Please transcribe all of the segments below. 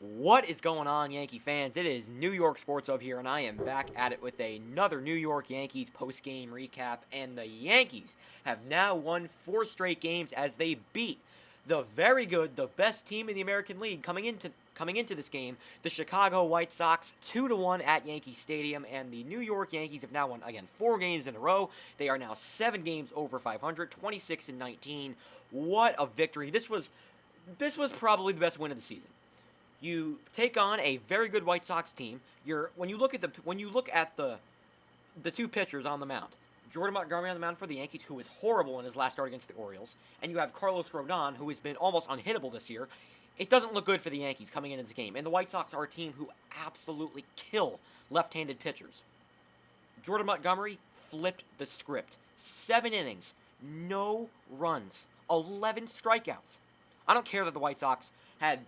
What is going on, Yankee fans? It is New York Sports Hub here, and I am back at it with another New York Yankees post-game recap. And the Yankees have now won 4 straight games as they beat the very good, the best team in the American League coming into this game, the Chicago White Sox, 2-1 at Yankee Stadium. And the New York Yankees have now won, again, 4 games in a row. They are now 7 games over 500, 26-19. What a victory! This was probably the best win of the season. You take on a very good White Sox team. When you look at the two pitchers on the mound, Jordan Montgomery on the mound for the Yankees, who was horrible in his last start against the Orioles, and you have Carlos Rodon, who has been almost unhittable this year. It doesn't look good for the Yankees coming into the game, and the White Sox are a team who absolutely kill left-handed pitchers. Jordan Montgomery flipped the script. 7 innings, no runs, 11 strikeouts. I don't care that the White Sox had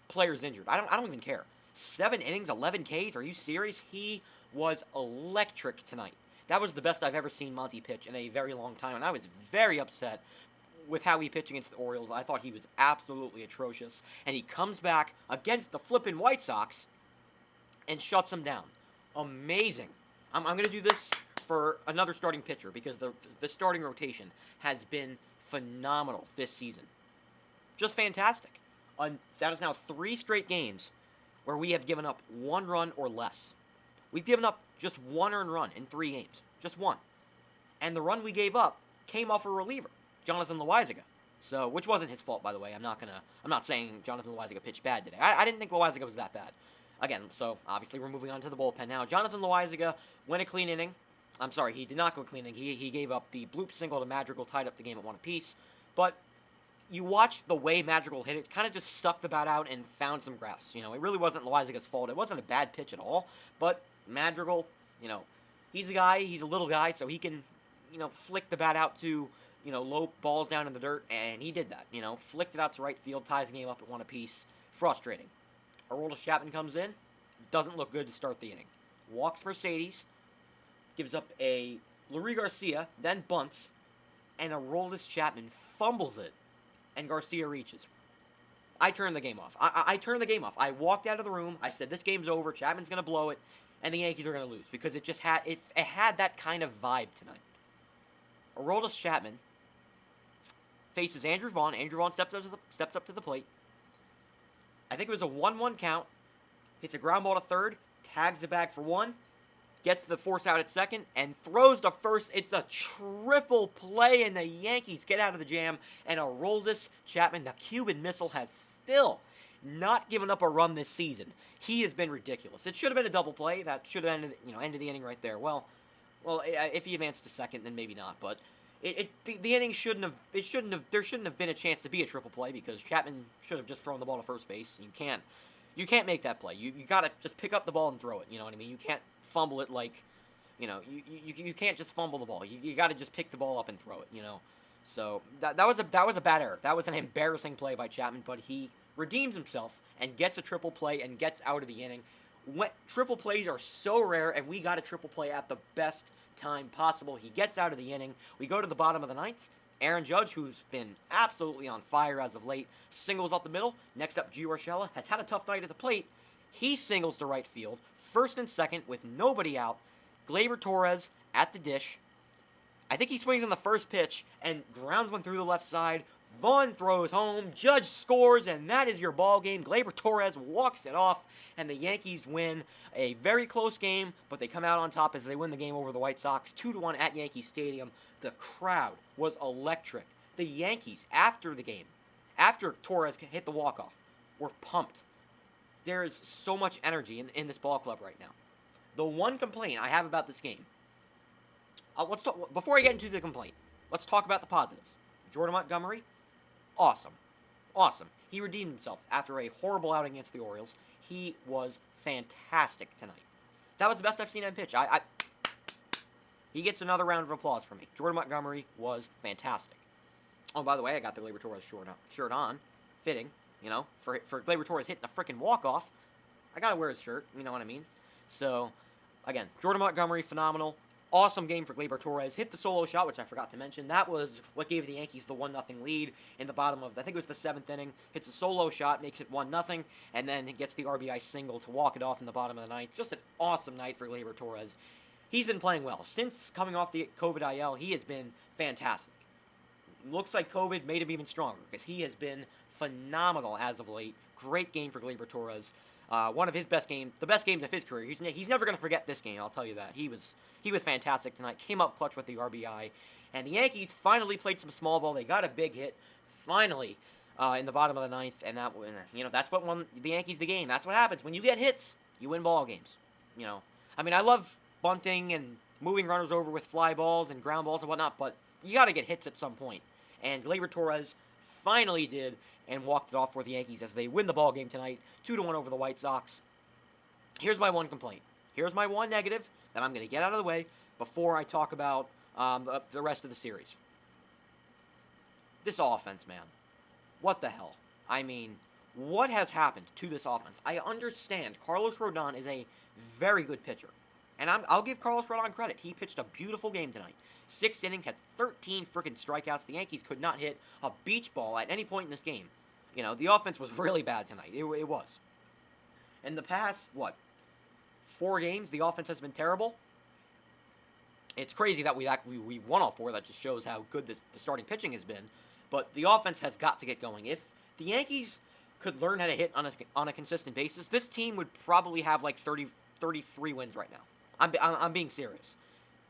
players injured. I don't even care. 7 innings, 11 Ks. Are you serious? He was electric tonight. That was the best I've ever seen Monty pitch in a very long time, and I was very upset with how he pitched against the Orioles. I thought he was absolutely atrocious, and he comes back against the flippin' White Sox and shuts them down. Amazing. I'm going to do this for another starting pitcher because the starting rotation has been phenomenal this season. Just fantastic. That is now 3 straight games where we have given up 1 run or less. We've given up just 1 earned run in 3 games. Just 1. And the run we gave up came off a reliever, Jonathan Loaisiga. So, which wasn't his fault, by the way. I'm not saying Jonathan Loaisiga pitched bad today. I didn't think Loaisiga was that bad. Again, so obviously we're moving on to the bullpen now. Jonathan Loaisiga went a clean inning. I'm sorry, he did not go a clean inning. He gave up the bloop single to Madrigal, tied up the game at 1 apiece. But you watch the way Madrigal hit it, kind of just sucked the bat out and found some grass. It really wasn't Loaiziga's fault. It wasn't a bad pitch at all. But Madrigal, he's a little guy, so he can, flick the bat out to, low balls down in the dirt, and he did that. Flicked it out to right field, ties the game up at 1 apiece. Frustrating. Aroldis Chapman comes in, doesn't look good to start the inning. Walks Mercedes, gives up a Lurie Garcia, then bunts, and Aroldis Chapman fumbles it. And Garcia reaches. I turned the game off. I turned the game off. I walked out of the room. I said, this game's over. Chapman's going to blow it. And the Yankees are going to lose. Because it had that kind of vibe tonight. Aroldis Chapman faces Andrew Vaughn. Andrew Vaughn steps up to the plate. I think it was a 1-1 count. Hits a ground ball to third. Tags the bag for 1. Gets the force out at second, and throws to first. It's a triple play, and the Yankees get out of the jam. And Aroldis Chapman, the Cuban Missile, has still not given up a run this season. He has been ridiculous. It should have been a double play. That should have ended the inning right there. Well, if he advanced to second, then maybe not. But the inning shouldn't have. There shouldn't have been a chance to be a triple play because Chapman should have just thrown the ball to first base. You can't make that play. You gotta just pick up the ball and throw it. You know what I mean? You can't fumble it like, you can't just fumble the ball. You gotta just pick the ball up and throw it. So that was a bad error. That was an embarrassing play by Chapman, but he redeems himself and gets a triple play and gets out of the inning. Triple plays are so rare, and we got a triple play at the best time possible. He gets out of the inning. We go to the bottom of the 9th. Aaron Judge, who's been absolutely on fire as of late, singles up the middle. Next up, Gio Urshela has had a tough night at the plate. He singles to right field, first and second with nobody out. Gleyber Torres at the dish. I think he swings on the first pitch and grounds one through the left side. Vaughn throws home. Judge scores, and that is your ball game. Gleyber Torres walks it off, and the Yankees win a very close game, but they come out on top as they win the game over the White Sox, 2-1 at Yankee Stadium. The crowd was electric. The Yankees, after the game, after Torres hit the walk-off, were pumped. There is so much energy in this ball club right now. The one complaint I have about this game, before I get into the complaint, let's talk about the positives. Jordan Montgomery, awesome. He redeemed himself after a horrible outing against the Orioles. He was fantastic tonight. That was the best I've seen him pitch. He gets another round of applause from me. Jordan Montgomery was fantastic. Oh, by the way, I got the Gleyber Torres shirt on. Fitting, for Gleyber Torres hitting a freaking walk-off. I gotta wear his shirt, you know what I mean? So, again, Jordan Montgomery, phenomenal. Awesome game for Gleyber Torres. Hit the solo shot, which I forgot to mention. That was what gave the Yankees the 1-0 lead in the bottom of, I think it was the 7th inning. Hits a solo shot, makes it 1-0, and then gets the RBI single to walk it off in the bottom of the ninth. Just an awesome night for Gleyber Torres. He's been playing well. Since coming off the COVID IL, he has been fantastic. Looks like COVID made him even stronger because he has been phenomenal as of late. Great game for Gleyber Torres. One of his best games, the best games of his career. He's never going to forget this game, I'll tell you that. He was fantastic tonight, came up clutch with the RBI, and the Yankees finally played some small ball. They got a big hit, finally, in the bottom of the ninth, and that, that's what won the Yankees the game. That's what happens. When you get hits, you win ball games. I mean, I love bunting and moving runners over with fly balls and ground balls and whatnot, but you got to get hits at some point. And Gleyber Torres finally did, and walked it off for the Yankees as they win the ball game tonight, 2-1 over the White Sox. Here's my one complaint. Here's my one negative that I'm going to get out of the way before I talk about the rest of the series. This offense, man. What the hell? I mean, what has happened to this offense? I understand Carlos Rodon is a very good pitcher. And I'll give Carlos Rodon credit. He pitched a beautiful game tonight. 6 innings, had 13 freaking strikeouts. The Yankees could not hit a beach ball at any point in this game. The offense was really bad tonight. It was. In the past, 4 games, the offense has been terrible. It's crazy that we've won all 4. That just shows how good the starting pitching has been. But the offense has got to get going. If the Yankees could learn how to hit on a consistent basis, this team would probably have like 33 wins right now. I'm being serious.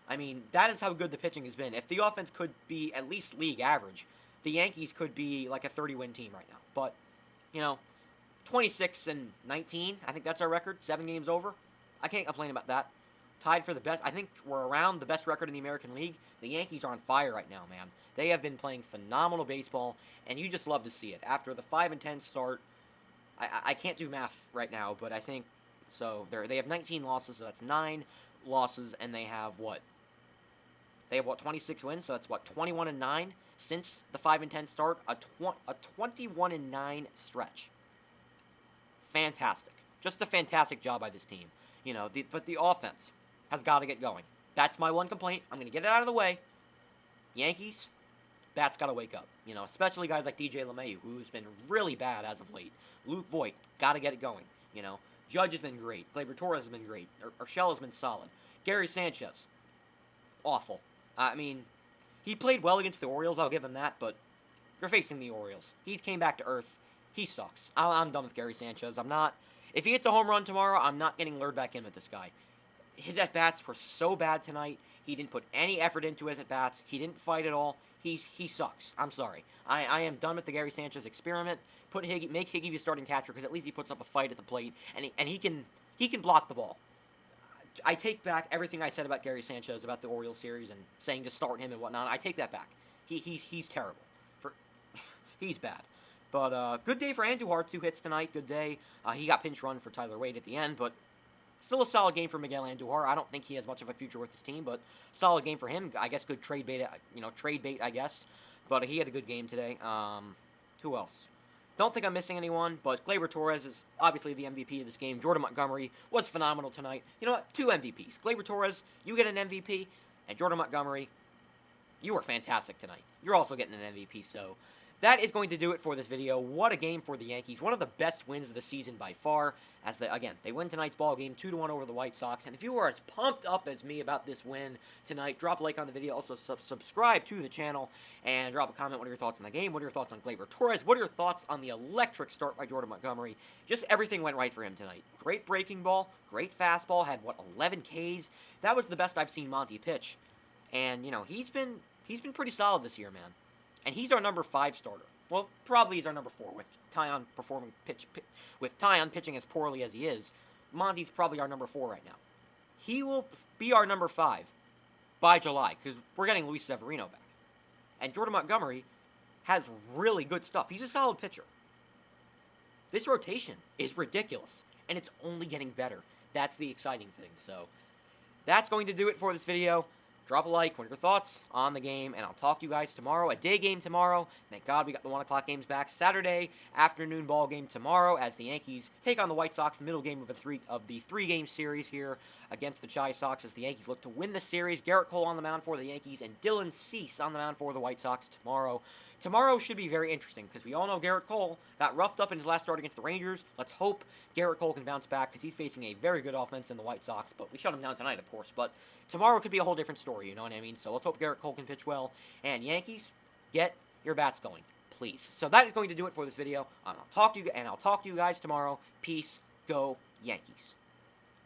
I mean, that is how good the pitching has been. If the offense could be at least league average, the Yankees could be like a 30-win team right now. But, 26-19, I think that's our record. 7 games over. I can't complain about that. Tied for the best. I think we're around the best record in the American League. The Yankees are on fire right now, man. They have been playing phenomenal baseball, and you just love to see it. After the 5-10 start, I can't do math right now, but I think so. They have 19 losses, so that's 9 losses, and they have what? They have 26 wins, so that's 21-9 since the 5-10 start. A 21-9 stretch. Fantastic. Just a fantastic job by this team. But the offense has got to get going. That's my one complaint. I'm going to get it out of the way. Yankees, bats got to wake up. Especially guys like DJ LeMahieu, who's been really bad as of late. Luke Voigt, got to get it going. Judge has been great. Gleyber Torres has been great. Urshela has been solid. Gary Sanchez, awful. I mean, he played well against the Orioles, I'll give him that, but you're facing the Orioles. He's came back to earth. He sucks. I'm done with Gary Sanchez. If he hits a home run tomorrow, I'm not getting lured back in with this guy. His at-bats were so bad tonight. He didn't put any effort into his at-bats. He didn't fight at all. He sucks. I'm sorry. I am done with the Gary Sanchez experiment. Make Higgy the starting catcher, because at least he puts up a fight at the plate, and he can block the ball. I take back everything I said about Gary Sanchez, about the Orioles series, and saying to start him and whatnot. I take that back. He's terrible. He's bad. But good day for Andujar. 2 hits tonight. Good day. He got pinch run for Tyler Wade at the end, but still a solid game for Miguel Andujar. I don't think he has much of a future with this team, but solid game for him. I guess good trade bait. Trade bait, I guess. But he had a good game today. Who else? Don't think I'm missing anyone, but Gleyber Torres is obviously the MVP of this game. Jordan Montgomery was phenomenal tonight. You know what? 2 MVPs. Gleyber Torres, you get an MVP, and Jordan Montgomery, you were fantastic tonight. You're also getting an MVP, so that is going to do it for this video. What a game for the Yankees. One of the best wins of the season by far. As they win tonight's ball game 2-1 over the White Sox. And if you are as pumped up as me about this win tonight, drop a like on the video. Also, subscribe to the channel and drop a comment. What are your thoughts on the game? What are your thoughts on Gleyber Torres? What are your thoughts on the electric start by Jordan Montgomery? Just everything went right for him tonight. Great breaking ball, great fastball. Had 11 Ks. That was the best I've seen Monty pitch. And he's been pretty solid this year, man. And he's our number 5 starter. Well, probably he's our number 4 with Tyon pitching as poorly as he is. Monty's probably our number 4 right now. He will be our number 5 by July because we're getting Luis Severino back. And Jordan Montgomery has really good stuff. He's a solid pitcher. This rotation is ridiculous, and it's only getting better. That's the exciting thing. So that's going to do it for this video. drop a like, what are your thoughts on the game, and I'll talk to you guys tomorrow. A day game tomorrow. Thank God we got the 1 o'clock games back. Saturday afternoon ball game tomorrow as the Yankees take on the White Sox, the middle game of the three-game series here against the Chi Sox as the Yankees look to win the series. Garrett Cole on the mound for the Yankees and Dylan Cease on the mound for the White Sox tomorrow. Tomorrow should be very interesting because we all know Garrett Cole got roughed up in his last start against the Rangers. Let's hope Garrett Cole can bounce back because he's facing a very good offense in the White Sox, but we shut him down tonight, of course. But tomorrow could be a whole different story, you know what I mean? So let's hope Garrett Cole can pitch well. And Yankees, get your bats going, please. So that is going to do it for this video. I'll talk to you guys tomorrow. Peace. Go Yankees.